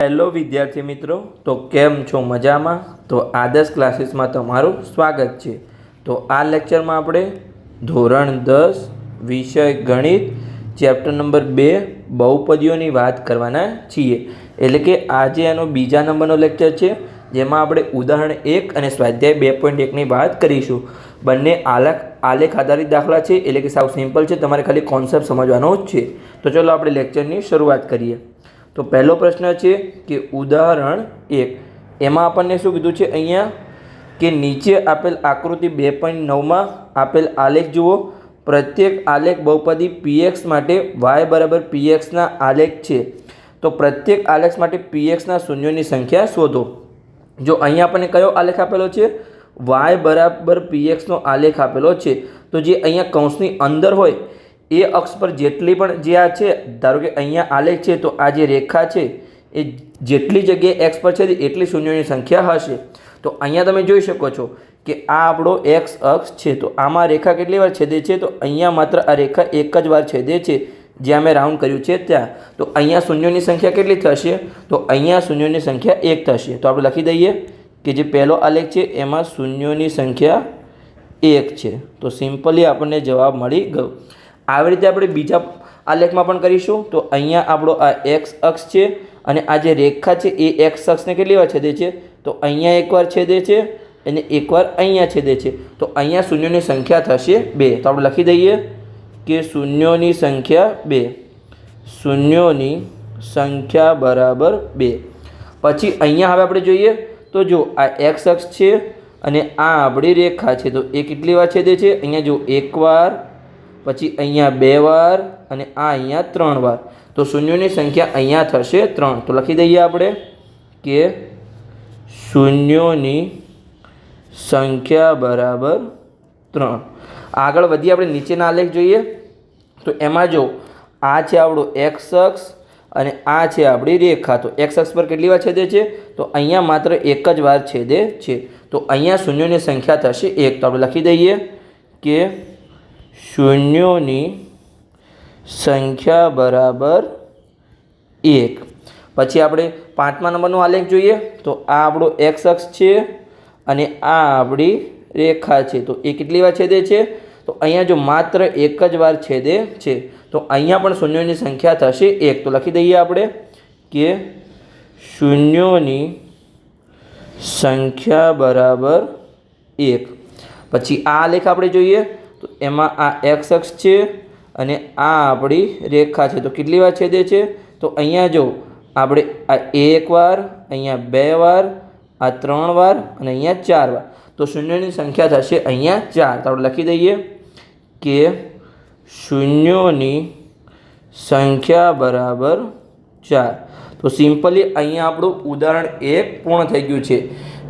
Hello વિદ્યાર્થી મિત્રો, તો કેમ છો? મજામાં? તો આદર્શ ક્લાસીસમાં તમારું સ્વાગત છે. તો આ લેક્ચરમાં આપણે ધોરણ 10 વિષય ગણિત ચેપ્ટર નંબર 2 બહુપદીઓની વાત કરવાના છીએ. એટલે કે આજે એનો બીજા નંબરનો લેક્ચર છે, જેમાં આપણે ઉદાહરણ 1 અને સ્વાધ્યાય 2.1ની વાત કરીશું. બંને આલેખ આધારિત દાખલા છે, એટલે કે સાવ સિમ્પલ છે, તમારે ખાલી કોન્સેપ્ટ સમજવાનો જ છે. તો ચલો આપણે લેક્ચરની શરૂઆત કરીએ. તો પહેલો પ્રશ્ન છે કે ઉદાહરણ 1 એમાં આપણને શું કીધું છે અહીંયા કે નીચે આપેલ આકૃતિ 2.9માં આપેલ આલેખ જુઓ. પ્રત્યેક આલેખ બહુપદી px માટે y બરાબર pxના આલેખ છે. તો પ્રત્યેક આલેખ માટે pxના શૂન્યોની સંખ્યા શોધો. જો અહીંયા આપણને કયો આલેખ આપેલો છે? y બરાબર pxનો આલેખ આપેલો છે. તો જે અહીંયા કૌંસની અંદર હોય એ અક્ષ પર જેટલી પણ જે આ છે, ધારો કે અહીંયા આલેખ છે, તો આ જે રેખા છે એ જેટલી જગ્યાએ એક્સ પર છે એટલી શૂન્યોની સંખ્યા હશે. તો અહીંયા તમે જોઈ શકો છો કે આ આપણો એક્સ અક્ષ છે. તો આમાં રેખા કેટલી વાર છેદે છે? તો અહીંયા માત્ર આ રેખા એક જ વાર છેદે છે, જ્યાં મેં રાઉન્ડ કર્યું છે ત્યાં. તો અહીંયા શૂન્યોની સંખ્યા કેટલી થશે? તો અહીંયા શૂન્યોની સંખ્યા 1 થશે. તો આપણે લખી દઈએ કે જે પહેલો આલેખ છે એમાં શૂન્યોની સંખ્યા 1 છે. તો સિમ્પલી આપણને જવાબ મળી ગયો. આવી રીતે આપણે બીજા આલેખમાં પણ કરીશું. તો અહીંયા આપણો આ એક્સ અક્ષ છે અને આ જે રેખા છે એ એક્સ અક્ષને કેટલી વાર છેદે છે? તો અહીંયા એકવાર છેદે છે અને એકવાર અહીંયા છેદે છે. તો અહીંયા શૂન્યોની સંખ્યા થશે 2. તો આપણે લખી દઈએ કે શૂન્યોની સંખ્યા 2. શૂન્યોની સંખ્યા બરાબર 2. પછી અહીંયા હવે આપણે જોઈએ તો જો આ એક્સ અક્ષ છે અને આ આપણી રેખા છે. તો એ કેટલી વાર છેદે છે? અહીંયા જો એકવાર, પછી અહીંયા 2 વાર અને આ અહીંયા 3 વાર. તો શૂન્યોની સંખ્યા અહીંયા થશે 3. તો લખી દઈએ આપણે કે શૂન્યોની સંખ્યા બરાબર 3. આગળ વધીએ આપણે નીચેના આલેખ જોઈએ. તો એમાં જો આ છે આપણો એક્સ અક્ષ અને આ છે આપણી રેખા. તો એક્સ અક્ષ પર કેટલી વાર છેદે છે? તો અહીંયા માત્ર એક જ વાર છેદે છે. તો અહીંયા શૂન્યોની સંખ્યા થશે 1. તો આપણે લખી દઈએ કે શૂન્યોની સંખ્યા બરાબર 1. પછી આપણે 5મા નંબરનો આલેખ જોઈએ. તો આ આપણો એક્સ અક્ષ છે અને આ આપણી રેખા છે. તો એ કેટલી વાર છેદે છે? તો અહીંયા જો માત્ર એક જ વાર છેદે છે. તો અહીંયા પણ શૂન્યોની સંખ્યા થશે 1. તો લખી દઈએ આપણે કે શૂન્યોની સંખ્યા બરાબર 1. પછી આ આલેખ આપણે જોઈએ. તો એમાં આ એક્સ અક્ષ છે અને આ આપણી રેખા છે. તો કેટલી વાર છેદે છે? તો અહીંયા જો આપણે આ એક વાર, અહીંયા 2 વાર, આ 3 વાર અને અહીંયા 4 વાર. તો શૂન્યોની સંખ્યા થશે અહીંયા 4. તો આપણે લખી દઈએ કે શૂન્યોની સંખ્યા બરાબર 4. તો સિમ્પલી અહીંયા આપણું ઉદાહરણ 1 પૂર્ણ થઈ ગયું છે,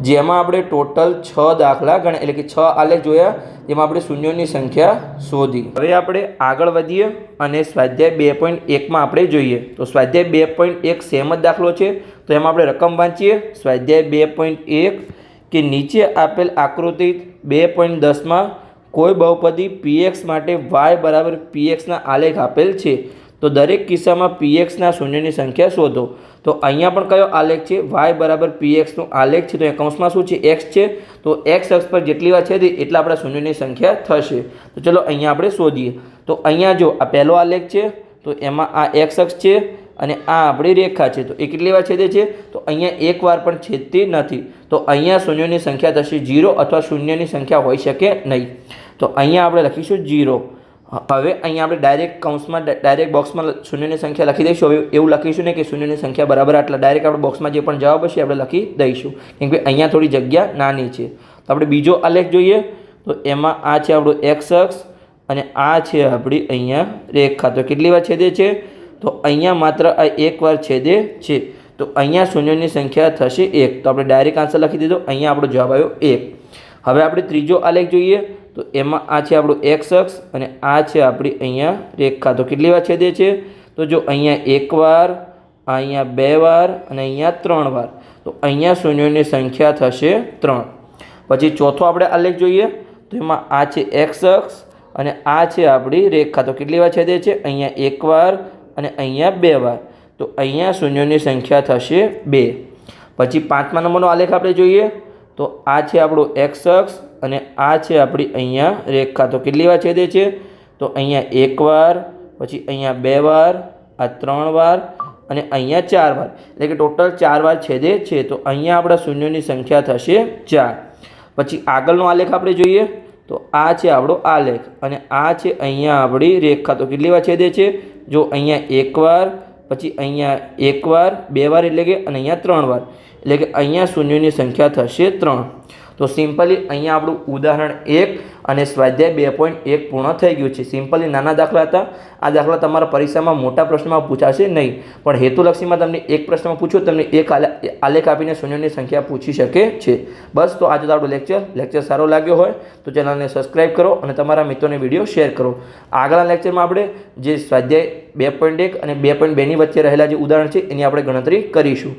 જેમાં આપણે ટોટલ 6 દાખલા ગણ્યા, એટલે કે 6 આલેખ જોયા, જેમાં આપણે શૂન્યોની સંખ્યા શોધી. હવે આપણે આગળ વધીએ અને સ્વાધ્યાય 2.1માં આપણે જોઈએ. તો સ્વાધ્યાય 2.1 સેમ જ દાખલો છે. તો એમાં આપણે રકમ વાંચીએ. સ્વાધ્યાય 2.1 કે નીચે આપેલ આકૃતિ 2.10માં કોઈ બહુપદી px માટે y બરાબર pxના આલેખ આપેલ છે. તો દરેક કિસ્સામાં pxના શૂન્યની સંખ્યા શોધો. તો અહીંયા પણ કયો આલેખ છે? y બરાબર pxનો આલેખ છે. તો એ કૌંસમાં શું છે? x છે. તો x અક્ષ પર જેટલી વાર છેદે એટલા આપણા શૂન્યની સંખ્યા થશે. તો ચલો અહીંયા આપણે શોધીએ. તો અહીંયા જો આ પહેલો આલેખ છે, તો એમાં આ x અક્ષ છે અને આ આપણી રેખા છે. તો એ કેટલી વાર છેદે છે? તો અહીંયા એક વાર પણ છેદતી નથી. તો અહીંયા શૂન્યોની સંખ્યા થશે 0, અથવા શૂન્યની સંખ્યા હોઈ શકે નહીં. તો અહીંયા આપણે લખીશું 0. હવે અહીંયા આપણે ડાયરેક્ટ કૌંસમાં ડાયરેક્ટ બોક્સમાં શૂન્યની સંખ્યા લખી દઈશું. હવે એવું લખીશું ને કે શૂન્યની સંખ્યા બરાબર આટલા. ડાયરેક્ટ આપણે બોક્સમાં જે પણ જવાબ હશે આપણે લખી દઈશું, કેમ કે અહીંયા થોડી જગ્યા નાની છે. તો આપણે બીજો આલેખ જોઈએ. તો એમાં આ છે આપણો એક્સ અક્ષ અને આ છે આપણી અહીંયા રેખા. તો કેટલી વાર છેદે છે? તો અહીંયા માત્ર આ એક વાર છેદે છે. તો અહીંયા શૂન્યોની સંખ્યા થશે 1. તો આપણે ડાયરેક્ટ આન્સર લખી દીધો. અહીંયા આપણો જવાબ આવ્યો 1. હવે આપણે ત્રીજો આલેખ જોઈએ. તો એમાં આ છે આપણું એક્સ અક્ષ અને આ છે આપણી અહીંયા રેખા. તો કેટલી વાર છેદે છે? તો જો અહીંયા એક વાર, અહીંયા 2 વાર અને અહીંયા 3 વાર. તો અહીંયા શૂન્યોની સંખ્યા થશે 3. પછી ચોથો આપણે આલેખ જોઈએ. તો એમાં આ છે એક્સ અક્ષ અને આ છે આપણી રેખા. તો કેટલી વાર છેદે છે? અહીંયા એક વાર અને અહીંયા 2 વાર. તો અહીંયા શૂન્યોની સંખ્યા થશે 2. પછી 5મા નંબરનો આલેખ આપણે જોઈએ તો આ છે આપણો એક્સ અક્ષ અને આ છે આપણી અહીંયા રેખા. તો કેટલી વાર છેદે છે? તો અહીંયા 1 વાર, પછી અહીંયા 2 વાર, આ 3 વાર અને અહીંયા 4 વાર, એટલે કે ટોટલ 4 વાર છેદે છે. તો અહીંયા આપણા શૂન્યોની સંખ્યા થશે 4. પછી આગળનો આલેખ આપણે જોઈએ તો આ છે આપણો આલેખ અને આ છે અહીંયા આપણી રેખા. તો કેટલી વાર છેદે છે? જો અહીંયા 1 વાર, પછી અહીંયા 1 વાર, 2 વાર એટલે કે અને અહીંયા 3 વાર, એટલે કે અહીંયા શૂન્યોની સંખ્યા થશે 3. તો સિમ્પલી અહીંયા આપણું ઉદાહરણ 1 અને સ્વાધ્યાય 2.1 પૂર્ણ થઈ ગયું છે. સિમ્પલી નાના દાખલા હતા. આ દાખલા તમારા પરીક્ષામાં મોટા પ્રશ્નમાં પૂછાશે નહીં, પણ હેતુલક્ષીમાં તમને એક પ્રશ્નમાં પૂછો તમને એક આલેખ આપીને શૂન્યોની સંખ્યા પૂછી શકે છે. બસ, તો આજે તો આપણો લેક્ચર સારો લાગ્યો હોય તો ચેનલને સબસ્ક્રાઈબ કરો અને તમારા મિત્રોને વિડીયો શેર કરો. આગળના લેક્ચરમાં આપણે જે સ્વાધ્યાય 2.1 અને 2.2ની વચ્ચે રહેલા જે ઉદાહરણ છે એની આપણે ગણતરી કરીશું.